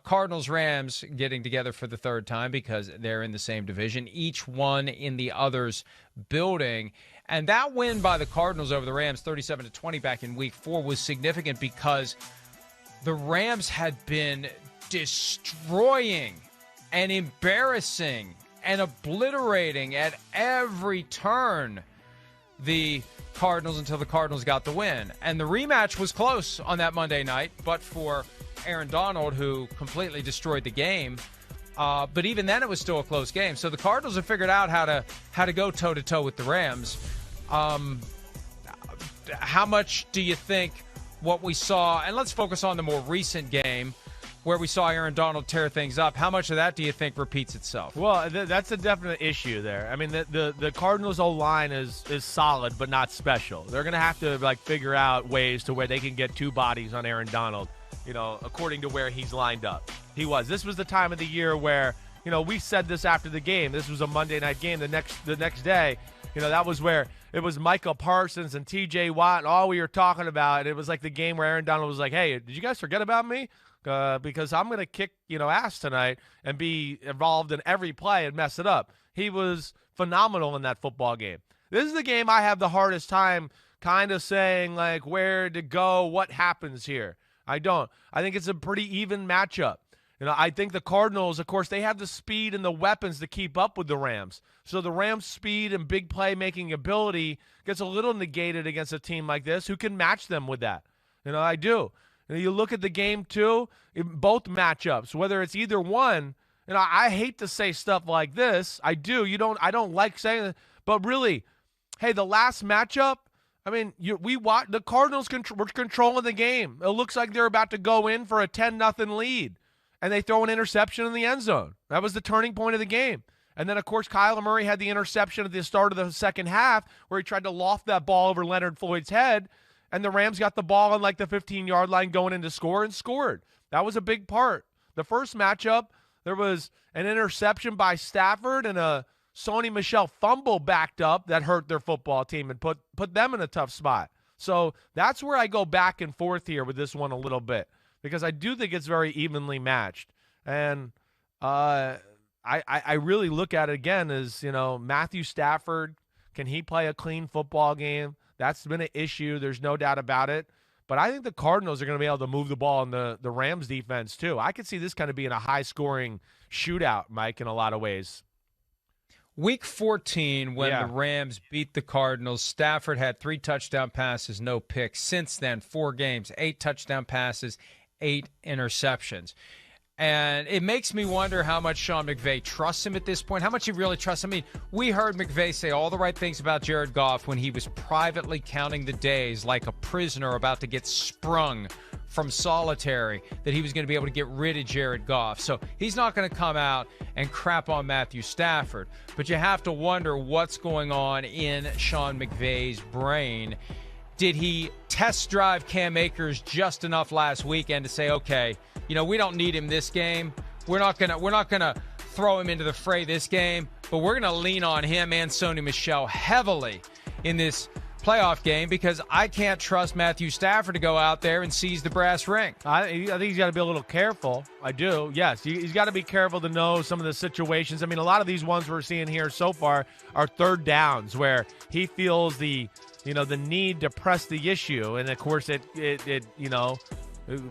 Cardinals Rams getting together for the third time because they're in the same division, each one in the other's building. And that win by the Cardinals over the Rams, 37-20 back in week 4, was significant because the Rams had been destroying and embarrassing and obliterating at every turn the Cardinals until the Cardinals got the win. And the rematch was close on that Monday night, but for Aaron Donald, who completely destroyed the game. But even then, it was still a close game. So the Cardinals have figured out how to go toe-to-toe with the Rams. How much do you think what we saw, and let's focus on the more recent game where we saw Aaron Donald tear things up, how much of that do you think repeats itself? Well, that's a definite issue there. I mean, the Cardinals' O-line is solid but not special. They're going to have to figure out ways to where they can get two bodies on Aaron Donald, according to where he's lined up. This was the time of the year where, we said this after the game. This was a Monday night game. The next day, that was where it was Michael Parsons and T.J. Watt and all we were talking about. And it was like the game where Aaron Donald was like, hey, did you guys forget about me? Because I'm going to kick, ass tonight and be involved in every play and mess it up. He was phenomenal in that football game. This is the game I have the hardest time kind of saying, where to go, what happens here. I don't. I think it's a pretty even matchup. I think the Cardinals, of course, they have the speed and the weapons to keep up with the Rams. So the Rams' speed and big play-making ability gets a little negated against a team like this who can match them with that. I do. You look at the game, too, both matchups, whether it's either one, I hate to say stuff like this. I do. I don't like saying it. But really, hey, the last matchup, the Cardinals were controlling the game. It looks like they're about to go in for a 10-0 lead. And they throw an interception in the end zone. That was the turning point of the game. And then, of course, Kyler Murray had the interception at the start of the second half where he tried to loft that ball over Leonard Floyd's head, and the Rams got the ball on the 15-yard line going in to score and scored. That was a big part. The first matchup, there was an interception by Stafford and a Sony Michel fumble backed up that hurt their football team and put them in a tough spot. So that's where I go back and forth here with this one a little bit, because I do think it's very evenly matched. And I really look at it again as, Matthew Stafford, can he play a clean football game? That's been an issue. There's no doubt about it. But I think the Cardinals are going to be able to move the ball in the Rams defense too. I could see this kind of being a high-scoring shootout, Mike, in a lot of ways. Week 14, when the Rams beat the Cardinals, Stafford had 3 touchdown passes, no picks. Since then, 4 games, 8 touchdown passes, 8 interceptions. And it makes me wonder how much Sean McVay trusts him at this point, how much he really trusts him. We heard McVay say all the right things about Jared Goff when he was privately counting the days like a prisoner about to get sprung from solitary, that he was going to be able to get rid of Jared Goff. So he's not going to come out and crap on Matthew Stafford. But you have to wonder what's going on in Sean McVay's brain. Did he test drive Cam Akers just enough last weekend to say, okay, we don't need him this game. We're not gonna throw him into the fray this game, but we're gonna lean on him and Sony Michel heavily in this playoff game because I can't trust Matthew Stafford to go out there and seize the brass ring. I think he's got to be a little careful. I do. Yes, he's got to be careful to know some of the situations. A lot of these ones we're seeing here so far are third downs where he feels the need to press the issue, and of course it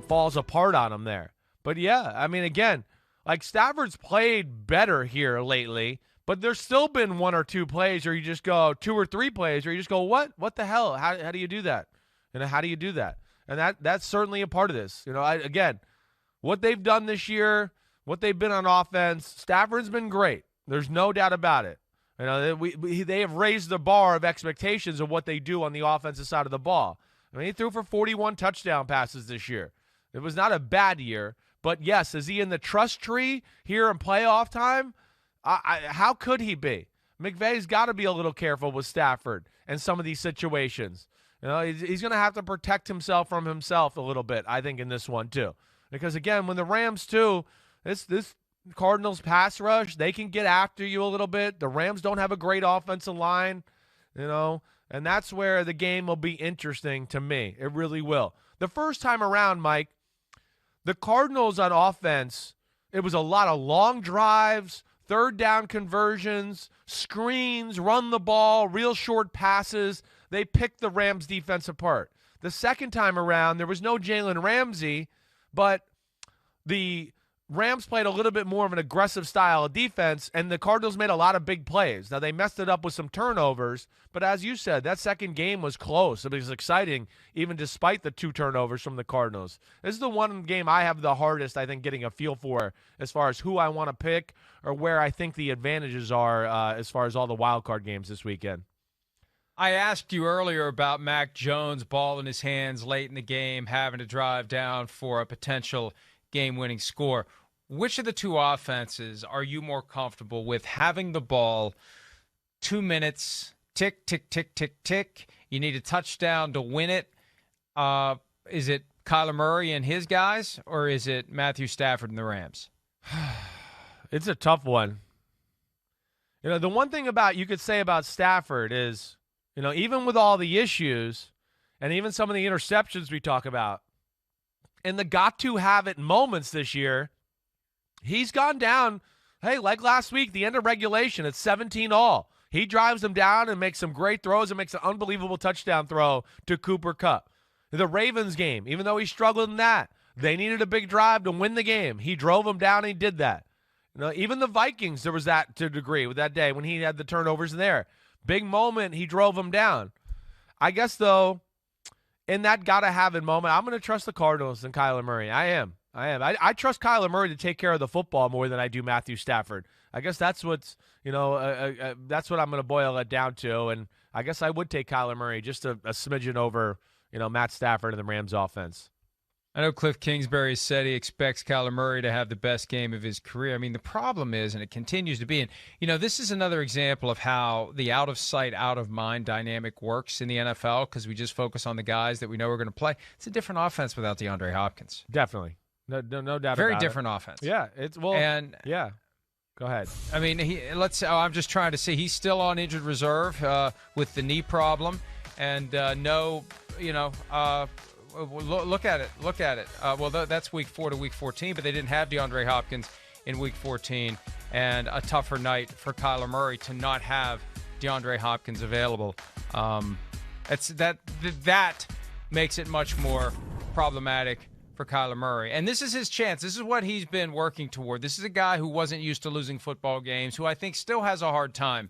falls apart on him there. But yeah, again, Stafford's played better here lately, but there's still been 1 or 2 plays where you just go 2 or 3 plays where you just go, what the hell? How do you do that? How do you do that? And that's certainly a part of this. Again, what they've done this year, what they've been on offense, Stafford's been great. There's no doubt about it. They have raised the bar of expectations of what they do on the offensive side of the ball. He threw for 41 touchdown passes this year. It was not a bad year, but yes, is he in the trust tree here in playoff time? How could he be? McVay's got to be a little careful with Stafford and some of these situations. He's going to have to protect himself from himself a little bit, I think, in this one too. Because again, when the Rams too, this Cardinals pass rush, they can get after you a little bit. The Rams don't have a great offensive line, and that's where the game will be interesting to me. It really will. The first time around, Mike, the Cardinals on offense, it was a lot of long drives, third down conversions, screens, run the ball, real short passes. They picked the Rams defense apart. The second time around, there was no Jalen Ramsey, but the Rams played a little bit more of an aggressive style of defense, and the Cardinals made a lot of big plays. Now, they messed it up with some turnovers, but as you said, that second game was close. It was exciting, even despite the 2 turnovers from the Cardinals. This is the one game I have the hardest, I think, getting a feel for as far as who I want to pick or where I think the advantages are as far as all the wild card games this weekend. I asked you earlier about Mac Jones, ball in his hands late in the game, having to drive down for a potential game-winning score. Which of the two offenses are you more comfortable with having the ball 2 minutes, tick, tick, tick, tick, tick? You need a touchdown to win it. Is it Kyler Murray and his guys, or is it Matthew Stafford and the Rams? It's a tough one. You know, the one thing you could say about Stafford is, you know, even with all the issues and even some of the interceptions we talk about, in the got-to-have-it moments this year, he's gone down, hey, like last week, the end of regulation, it's 17-all. He drives them down and makes some great throws and makes an unbelievable touchdown throw to Cooper Kupp. The Ravens game, even though he struggled in that, they needed a big drive to win the game. He drove them down and he did that. You know, even the Vikings, there was that to a degree with that day when he had the turnovers there. Big moment, he drove them down. I guess, though, in that gotta-have-it moment, I'm going to trust the Cardinals and Kyler Murray. I am. I trust Kyler Murray to take care of the football more than I do Matthew Stafford. I guess that's what's, that's what I'm going to boil it down to. And I guess I would take Kyler Murray just a smidgen over, Matt Stafford and the Rams offense. I know Cliff Kingsbury said he expects Kyler Murray to have the best game of his career. I mean, the problem is, and it continues to be, and, this is another example of how the out-of-sight, out-of-mind dynamic works in the NFL because we just focus on the guys that we know are going to play. It's a different offense without DeAndre Hopkins. Definitely. No doubt about it. Very different offense. Yeah. Yeah. Go ahead. I mean, I'm just trying to see. He's still on injured reserve with the knee problem and look at it. That's week 4 to week 14, but they didn't have DeAndre Hopkins in week 14, and a tougher night for Kyler Murray to not have DeAndre Hopkins available. That makes it much more problematic for Kyler Murray. And this is his chance. This is what he's been working toward. This is a guy who wasn't used to losing football games, who I think still has a hard time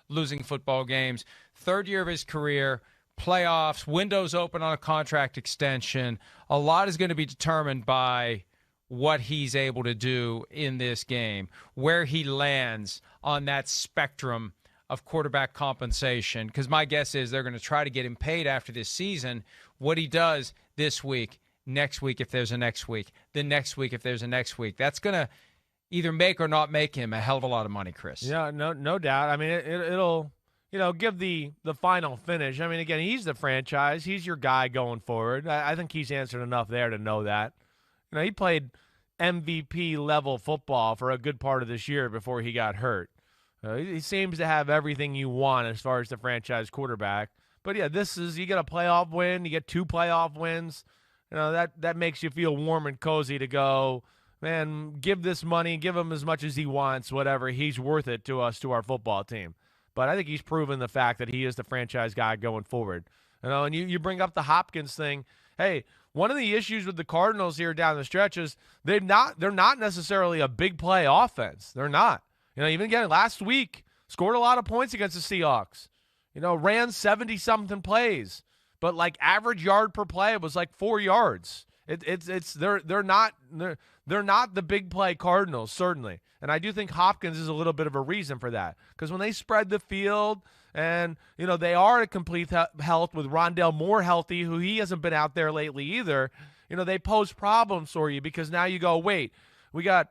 losing football games. Third year of his career, playoffs, windows open on a contract extension. A lot is going to be determined by what he's able to do in this game, where he lands on that spectrum of quarterback compensation. Because my guess is they're going to try to get him paid after this season. What he does this week, next week if there's a next week, the next week if there's a next week, that's going to either make or not make him a hell of a lot of money, Chris. Yeah, no doubt. I mean, it'll give the final finish. I mean, again, he's the franchise. He's your guy going forward. I think he's answered enough there to know that. He played MVP-level football for a good part of this year before he got hurt. He seems to have everything you want as far as the franchise quarterback. But, yeah, you get a playoff win. You get 2 playoff wins. That makes you feel warm and cozy to go, man, give this money, give him as much as he wants, whatever. He's worth it to us, to our football team. But I think he's proven the fact that he is the franchise guy going forward. And you bring up the Hopkins thing. Hey, one of the issues with the Cardinals here down the stretch is they're not necessarily a big play offense. They're not. Even again last week, scored a lot of points against the Seahawks. Ran 70-something plays, but like average yard per play was like 4 yards. They're not the big play Cardinals, certainly. And I do think Hopkins is a little bit of a reason for that. Because when they spread the field and, they are at complete health with Rondale Moore healthy, who he hasn't been out there lately either, they pose problems for you because now you go, wait, we got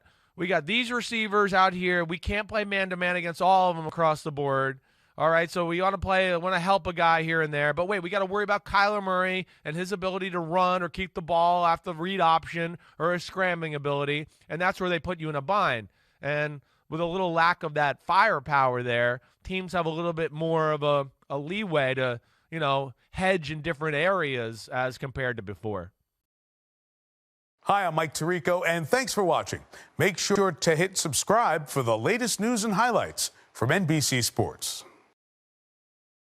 these receivers out here. We can't play man-to-man against all of them across the board. All right, so we want to help a guy here and there. But wait, we got to worry about Kyler Murray and his ability to run or keep the ball after the read option or his scrambling ability. And that's where they put you in a bind. And with a little lack of that firepower there, teams have a little bit more of a leeway to, hedge in different areas as compared to before. Hi, I'm Mike Tirico, and thanks for watching. Make sure to hit subscribe for the latest news and highlights from NBC Sports.